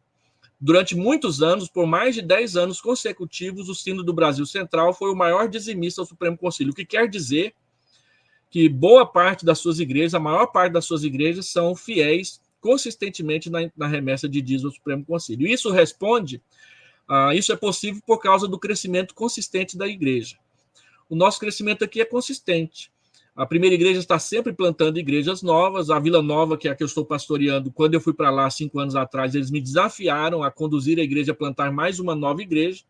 S2: Durante muitos anos, por mais de 10 anos consecutivos, o Sino do Brasil Central foi o maior dizimista ao Supremo Concílio, o que quer dizer que boa parte das suas igrejas, a maior parte das suas igrejas, são fiéis consistentemente na remessa de dízimo ao Supremo Concílio. Isso isso é possível por causa do crescimento consistente da igreja. O nosso crescimento aqui é consistente. A primeira igreja está sempre plantando igrejas novas. A Vila Nova, que é a que eu estou pastoreando, quando eu fui para lá 5 anos atrás, eles me desafiaram a conduzir a igreja a plantar mais uma nova igreja.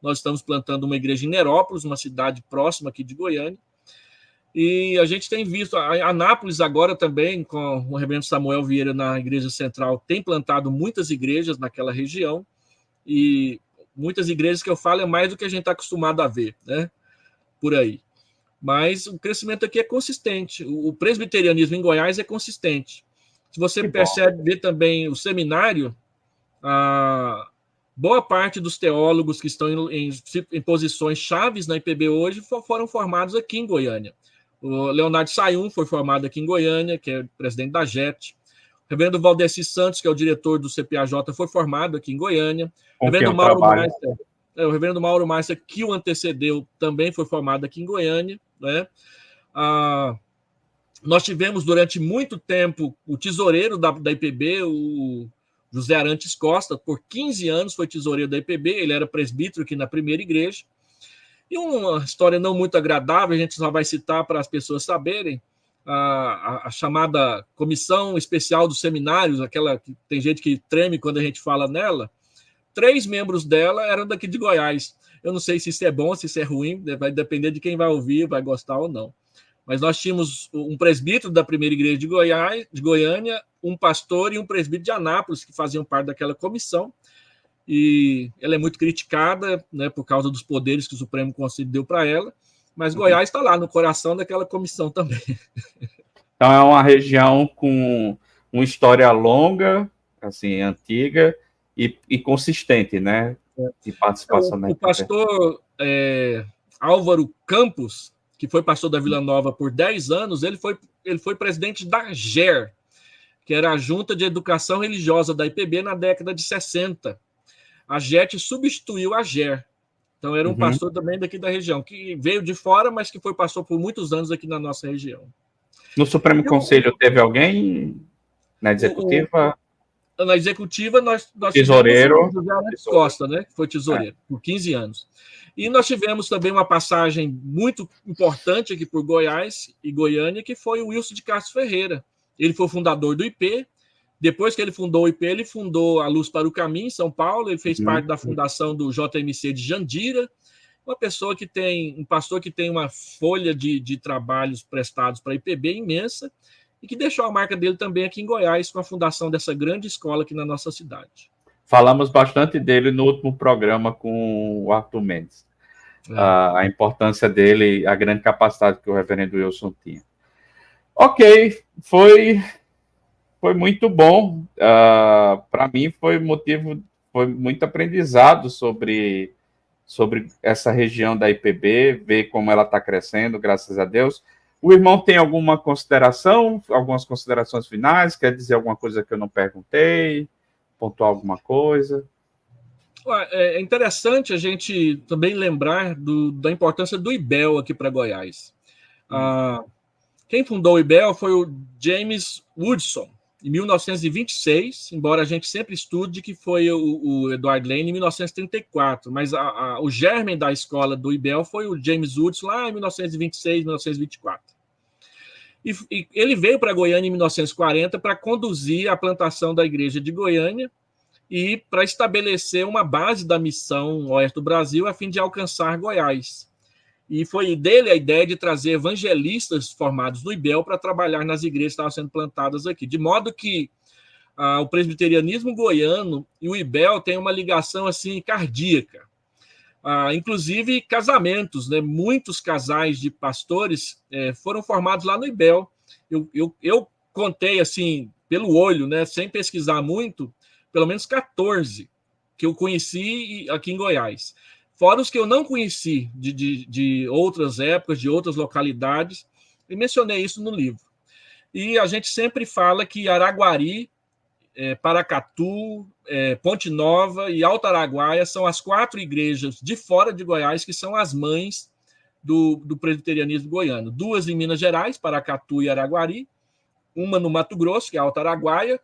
S2: Nós estamos plantando uma igreja em Nerópolis, uma cidade próxima aqui de Goiânia. E a gente tem visto, a Anápolis agora também, com o reverendo Samuel Vieira na Igreja Central, tem plantado muitas igrejas naquela região. E muitas igrejas que eu falo é mais do que a gente está acostumado a ver, né? Por aí. Mas o crescimento aqui é consistente. O presbiterianismo em Goiás é consistente. Se você vê também o seminário, boa parte dos teólogos que estão em posições chaves na IPB hoje foram formados aqui em Goiânia. O Leonardo Sayum foi formado aqui em Goiânia, que é presidente da JET. O reverendo Valdeci Santos, que é o diretor do CPAJ, foi formado aqui em Goiânia. O reverendo Mauro Meister, que o antecedeu, também foi formado aqui em Goiânia, né? Nós tivemos durante muito tempo o tesoureiro da IPB, o José Arantes Costa, por 15 anos foi tesoureiro da IPB, ele era presbítero aqui na primeira igreja. E uma história não muito agradável, a gente só vai citar para as pessoas saberem, a chamada Comissão Especial dos Seminários, aquela que tem gente que treme quando a gente fala nela. 3 membros dela eram daqui de Goiás. Eu não sei se isso é bom, se isso é ruim, vai depender de quem vai ouvir, vai gostar ou não. Mas nós tínhamos um presbítero da primeira igreja de Goiás, de Goiânia, um pastor e um presbítero de Anápolis, que faziam parte daquela comissão. E ela é muito criticada, né, por causa dos poderes que o Supremo Conselho deu para ela, mas Goiás está lá no coração daquela comissão também.
S1: Então é uma região com uma história longa, assim, antiga e consistente, né? De participação
S2: O pastor Álvaro Campos, que foi pastor da Vila Nova por 10 anos, ele foi presidente da GER, que era a Junta de Educação Religiosa da IPB na década de 60. A JET substituiu a GER. Então era um pastor também daqui da região, que veio de fora, mas que foi pastor por muitos anos aqui na nossa região.
S1: No Supremo Conselho teve alguém na executiva?
S2: Na executiva, nós
S1: tesoureiro,
S2: tivemos o José Arantes Costa, né, que foi tesoureiro, por 15 anos. E nós tivemos também uma passagem muito importante aqui por Goiás e Goiânia, que foi o Wilson de Castro Ferreira. Ele foi o fundador do IP. Depois que ele fundou o IP, ele fundou a Luz para o Caminho, em São Paulo. Ele fez parte da fundação do JMC de Jandira. Um pastor que tem uma folha de trabalhos prestados para a IPB imensa e que deixou a marca dele também aqui em Goiás com a fundação dessa grande escola aqui na nossa cidade.
S1: Falamos bastante dele no último programa com o Arthur Mendes. A importância dele, a grande capacidade que o reverendo Wilson tinha. Ok, foi muito bom. Para mim foi muito aprendizado sobre essa região da IPB, ver como ela está crescendo, graças a Deus. O irmão tem algumas considerações finais? Quer dizer alguma coisa que eu não perguntei? Pontuar alguma coisa?
S2: É interessante a gente também lembrar da importância do IBEL aqui para Goiás. Quem fundou o IBEL foi o James Woodson, em 1926, embora a gente sempre estude que foi o Edward Lane em 1934, mas o germen da escola do IBEL foi o James Woodson lá em 1926, 1924. E ele veio para Goiânia em 1940 para conduzir a plantação da igreja de Goiânia e para estabelecer uma base da missão Oeste do Brasil a fim de alcançar Goiás. E foi dele a ideia de trazer evangelistas formados no IBEL para trabalhar nas igrejas que estavam sendo plantadas aqui. De modo que o presbiterianismo goiano e o IBEL têm uma ligação assim cardíaca. Inclusive casamentos, né? Muitos casais de pastores foram formados lá no IBEL. Eu contei assim, pelo olho, né? Sem pesquisar muito, pelo menos 14 que eu conheci aqui em Goiás. Fora os que eu não conheci de outras épocas, de outras localidades, e mencionei isso no livro. E a gente sempre fala que Araguari, Paracatu, Ponte Nova e Alto Araguaia são as 4 igrejas de fora de Goiás que são as mães do presbiterianismo goiano. 2 em Minas Gerais, Paracatu e Araguari, uma no Mato Grosso, que é Alto Araguaia,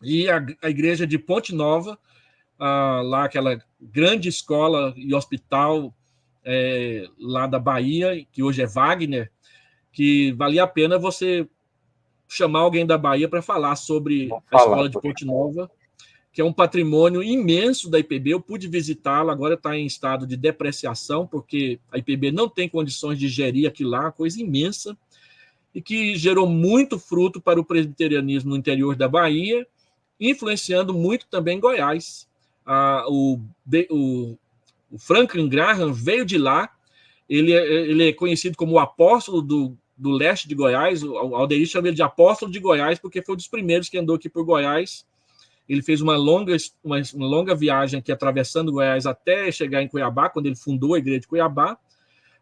S2: e a igreja de Ponte Nova, lá aquela grande escola e hospital lá da Bahia, que hoje é Wagner, que valia a pena você chamar alguém da Bahia para falar sobre a escola de Ponte Nova, que é um patrimônio imenso da IPB. Eu pude visitá-la, agora está em estado de depreciação, porque a IPB não tem condições de gerir aquilo lá, coisa imensa, e que gerou muito fruto para o presbiterianismo no interior da Bahia, influenciando muito também Goiás. O Franklin Graham veio de lá, ele é conhecido como o apóstolo do leste de Goiás. O Alderir chama ele de apóstolo de Goiás, porque foi um dos primeiros que andou aqui por Goiás. Ele fez uma longa viagem aqui, atravessando Goiás até chegar em Cuiabá, quando ele fundou a igreja de Cuiabá,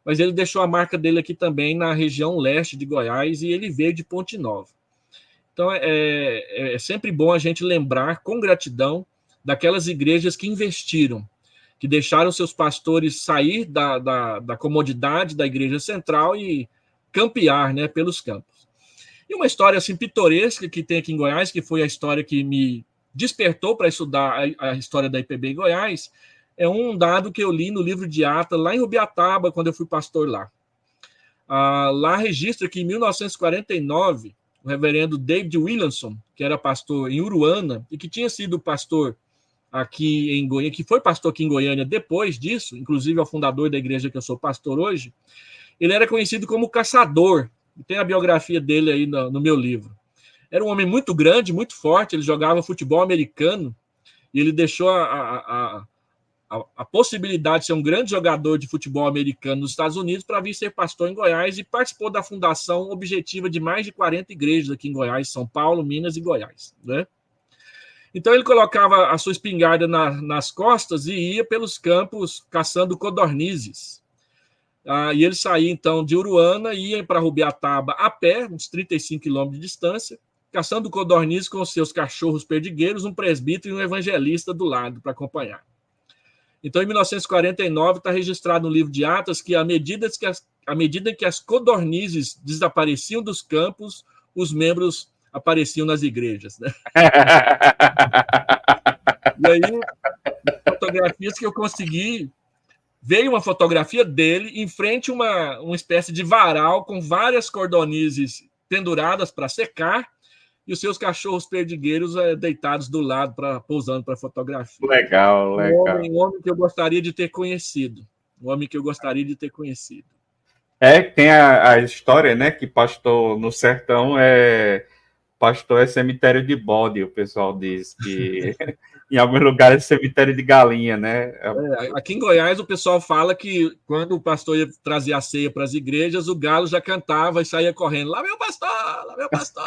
S2: mas ele deixou a marca dele aqui também na região leste de Goiás, e ele veio de Ponte Nova. Então, é sempre bom a gente lembrar com gratidão daquelas igrejas que investiram, que deixaram seus pastores sair da comodidade da igreja central e campear, né, pelos campos. E uma história assim pitoresca que tem aqui em Goiás, que foi a história que me despertou para estudar a história da IPB em Goiás é um dado que eu li no livro de Atas, lá em Rubiataba, quando eu fui pastor lá. Lá registra que em 1949, o reverendo David Williamson, que era pastor em Uruana e que tinha sido pastor aqui em Goiânia, que foi pastor aqui em Goiânia depois disso, inclusive é o fundador da igreja que eu sou pastor hoje, ele era conhecido como caçador. Tem a biografia dele aí no meu livro. Era um homem muito grande, muito forte, ele jogava futebol americano e ele deixou a possibilidade de ser um grande jogador de futebol americano nos Estados Unidos para vir ser pastor em Goiás e participou da fundação objetiva de mais de 40 igrejas aqui em Goiás, São Paulo, Minas e Goiás, né? Então ele colocava a sua espingarda nas costas e ia pelos campos caçando codornizes. E ele saía então de Uruana e ia para Rubiataba a pé, uns 35 quilômetros de distância, caçando codornizes com seus cachorros perdigueiros, um presbítero e um evangelista do lado para acompanhar. Então, em 1949, está registrado no livro de Atas que, à medida que as codornizes desapareciam dos campos, os membros apareciam nas igrejas, né? E aí, fotografias que eu consegui, veio uma fotografia dele em frente a uma espécie de varal com várias codornizes penduradas para secar e os seus cachorros perdigueiros deitados do lado, pousando para fotografia.
S1: Legal, legal.
S2: Um homem que eu gostaria de ter conhecido. Um homem que eu gostaria de ter conhecido.
S1: Tem a história, né, que pastor no sertão pastor é cemitério de bode, o pessoal diz que em alguns lugares é cemitério de galinha, né?
S2: Aqui em Goiás o pessoal fala que quando o pastor ia trazer a ceia para as igrejas, o galo já cantava e saía correndo. Lá meu pastor, lá meu pastor.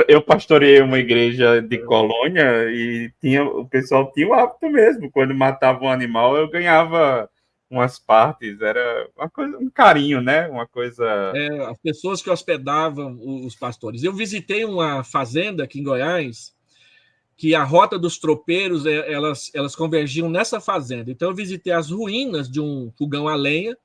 S1: Eu pastoreei uma igreja de colônia e o pessoal tinha o hábito mesmo. Quando matava um animal, eu ganhava umas partes. Era uma coisa, um carinho, né? Uma coisa.
S2: As pessoas que hospedavam os pastores. Eu visitei uma fazenda aqui em Goiás, que a rota dos tropeiros, elas convergiam nessa fazenda. Então, eu visitei as ruínas de um fogão a lenha,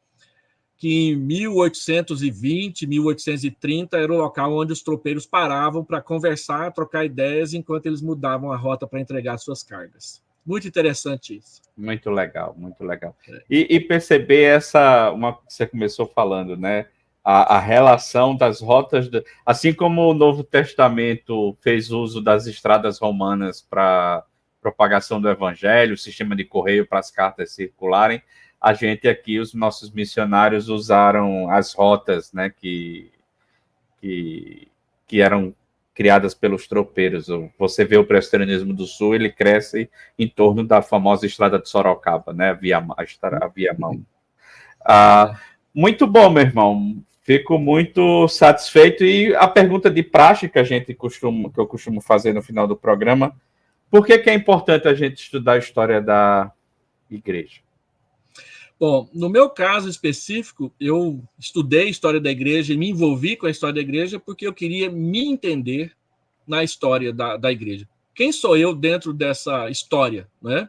S2: que em 1820, 1830 era o local onde os tropeiros paravam para conversar, trocar ideias, enquanto eles mudavam a rota para entregar suas cargas. Muito interessante isso.
S1: Muito legal, muito legal. E perceber você começou falando, né? A relação das rotas, assim como o Novo Testamento fez uso das estradas romanas para propagação do evangelho, o sistema de correio para as cartas circularem, a gente aqui, os nossos missionários usaram as rotas, né, que eram criadas pelos tropeiros. Você vê o presbiterianismo do Sul, ele cresce em torno da famosa estrada de Sorocaba, né, a Via Mão. Muito bom, meu irmão. Fico muito satisfeito. E a pergunta de praxe que eu costumo fazer no final do programa: por que é importante a gente estudar a história da igreja?
S2: Bom, no meu caso específico, eu estudei a história da igreja e me envolvi com a história da igreja porque eu queria me entender na história da igreja. Quem sou eu dentro dessa história, né?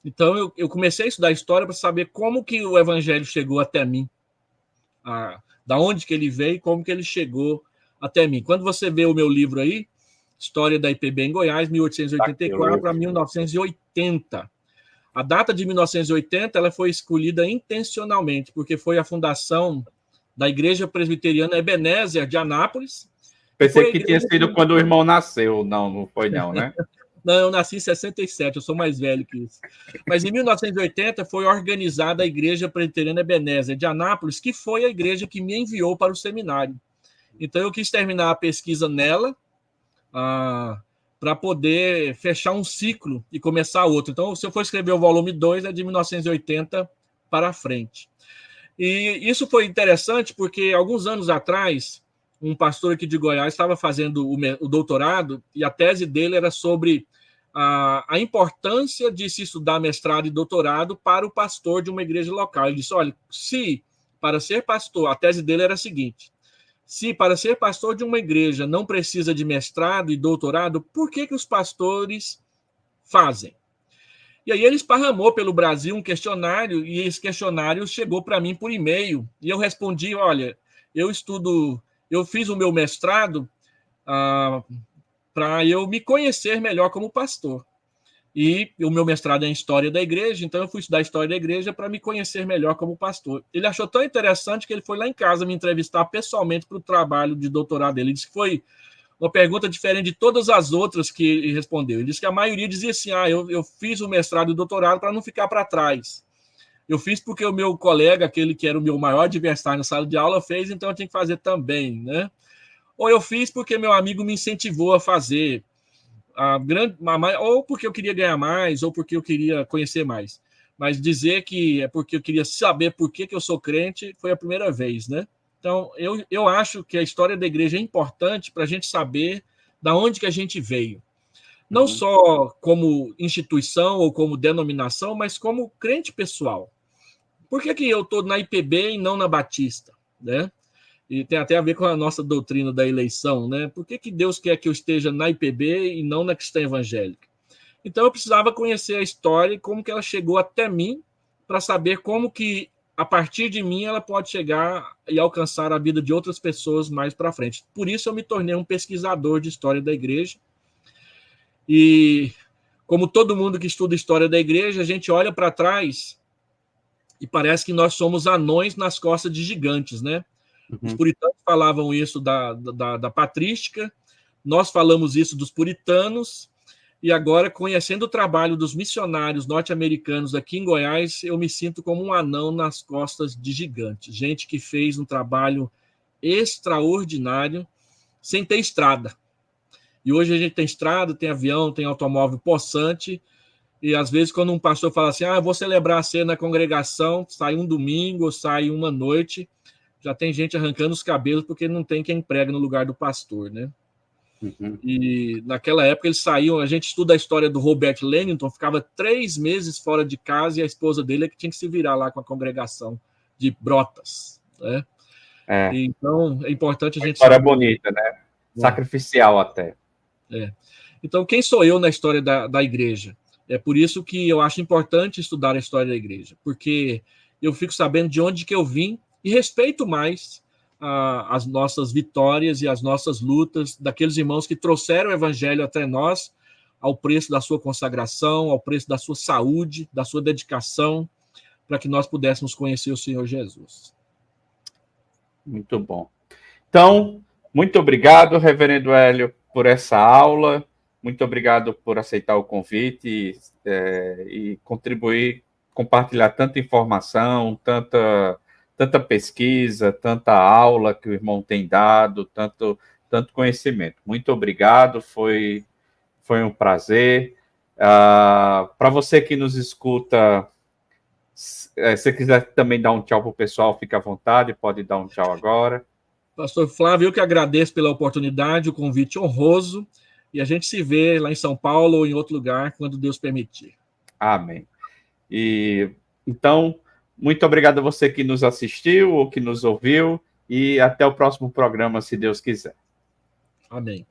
S2: Então, eu comecei a estudar a história para saber como que o evangelho chegou até mim, da onde que ele veio e como que ele chegou até mim. Quando você vê o meu livro aí, História da IPB em Goiás, 1884 a 1980. A data de 1980 ela foi escolhida intencionalmente, porque foi a fundação da Igreja Presbiteriana Ebenezer de Anápolis.
S1: Pensei que tinha sido quando o irmão nasceu. Não foi não, né?
S2: Não, eu nasci em 67, eu sou mais velho que isso. Mas em 1980 foi organizada a Igreja Presbiteriana Ebenezer de Anápolis, que foi a igreja que me enviou para o seminário. Então eu quis terminar a pesquisa nela, para poder fechar um ciclo e começar outro. Então, se eu for escrever o volume 2, é de 1980 para frente. E isso foi interessante porque, alguns anos atrás, um pastor aqui de Goiás estava fazendo o doutorado e a tese dele era sobre a importância de se estudar mestrado e doutorado para o pastor de uma igreja local. Ele disse, olha, para ser pastor, a tese dele era a seguinte: se para ser pastor de uma igreja não precisa de mestrado e doutorado, por que os pastores fazem? E aí ele esparramou pelo Brasil um questionário, e esse questionário chegou para mim por e-mail, e eu respondi, olha, eu fiz o meu mestrado para eu me conhecer melhor como pastor. E o meu mestrado é em História da Igreja, então eu fui estudar História da Igreja para me conhecer melhor como pastor. Ele achou tão interessante que ele foi lá em casa me entrevistar pessoalmente para o trabalho de doutorado dele. Ele disse que foi uma pergunta diferente de todas as outras que ele respondeu. Ele disse que a maioria dizia assim, eu fiz o mestrado e o doutorado para não ficar para trás. Eu fiz porque o meu colega, aquele que era o meu maior adversário na sala de aula, fez, então eu tinha que fazer também, né? Ou eu fiz porque meu amigo me incentivou a fazer, ou porque eu queria ganhar mais, ou porque eu queria conhecer mais. Mas dizer que é porque eu queria saber por que eu sou crente foi a primeira vez, né? Então, eu acho que a história da igreja é importante para a gente saber da onde que a gente veio. Não só como instituição ou como denominação, mas como crente pessoal. Por que eu estou na IPB e não na Batista, né? E tem até a ver com a nossa doutrina da eleição, né? Por que Deus quer que eu esteja na IPB e não na Cristã Evangélica? Então eu precisava conhecer a história e como que ela chegou até mim para saber como que a partir de mim ela pode chegar e alcançar a vida de outras pessoas mais para frente. Por isso eu me tornei um pesquisador de história da igreja. E como todo mundo que estuda história da igreja, a gente olha para trás e parece que nós somos anões nas costas de gigantes, né? Os puritanos falavam isso da patrística, nós falamos isso dos puritanos, e agora, conhecendo o trabalho dos missionários norte-americanos aqui em Goiás, eu me sinto como um anão nas costas de gigantes. Gente que fez um trabalho extraordinário sem ter estrada. E hoje a gente tem estrada, tem avião, tem automóvel possante, e às vezes quando um pastor fala assim, eu vou celebrar a ceia na congregação, sai um domingo, ou sai uma noite, já tem gente arrancando os cabelos porque não tem quem pregue no lugar do pastor, né? E naquela época eles saíam, a gente estuda a história do Robert Lennington, ficava 3 meses fora de casa e a esposa dele é que tinha que se virar lá com a congregação de Brotas, né? Então é importante a gente
S1: saber. História bonita, né? Sacrificial até.
S2: Então quem sou eu na história da igreja? É por isso que eu acho importante estudar a história da igreja, porque eu fico sabendo de onde que eu vim e respeito mais as nossas vitórias e as nossas lutas daqueles irmãos que trouxeram o evangelho até nós ao preço da sua consagração, ao preço da sua saúde, da sua dedicação, para que nós pudéssemos conhecer o Senhor Jesus.
S1: Muito bom. Então, muito obrigado, reverendo Hélio, por essa aula. Muito obrigado por aceitar o convite e contribuir, compartilhar tanta informação, tanta pesquisa, tanta aula que o irmão tem dado, tanto conhecimento. Muito obrigado, foi um prazer. Para você que nos escuta, se você quiser também dar um tchau para o pessoal, fica à vontade, pode dar um tchau agora.
S2: Pastor Flávio, eu que agradeço pela oportunidade, o convite honroso, e a gente se vê lá em São Paulo ou em outro lugar, quando Deus permitir.
S1: Amém. Então, muito obrigado a você que nos assistiu ou que nos ouviu, e até o próximo programa, se Deus quiser.
S2: Amém.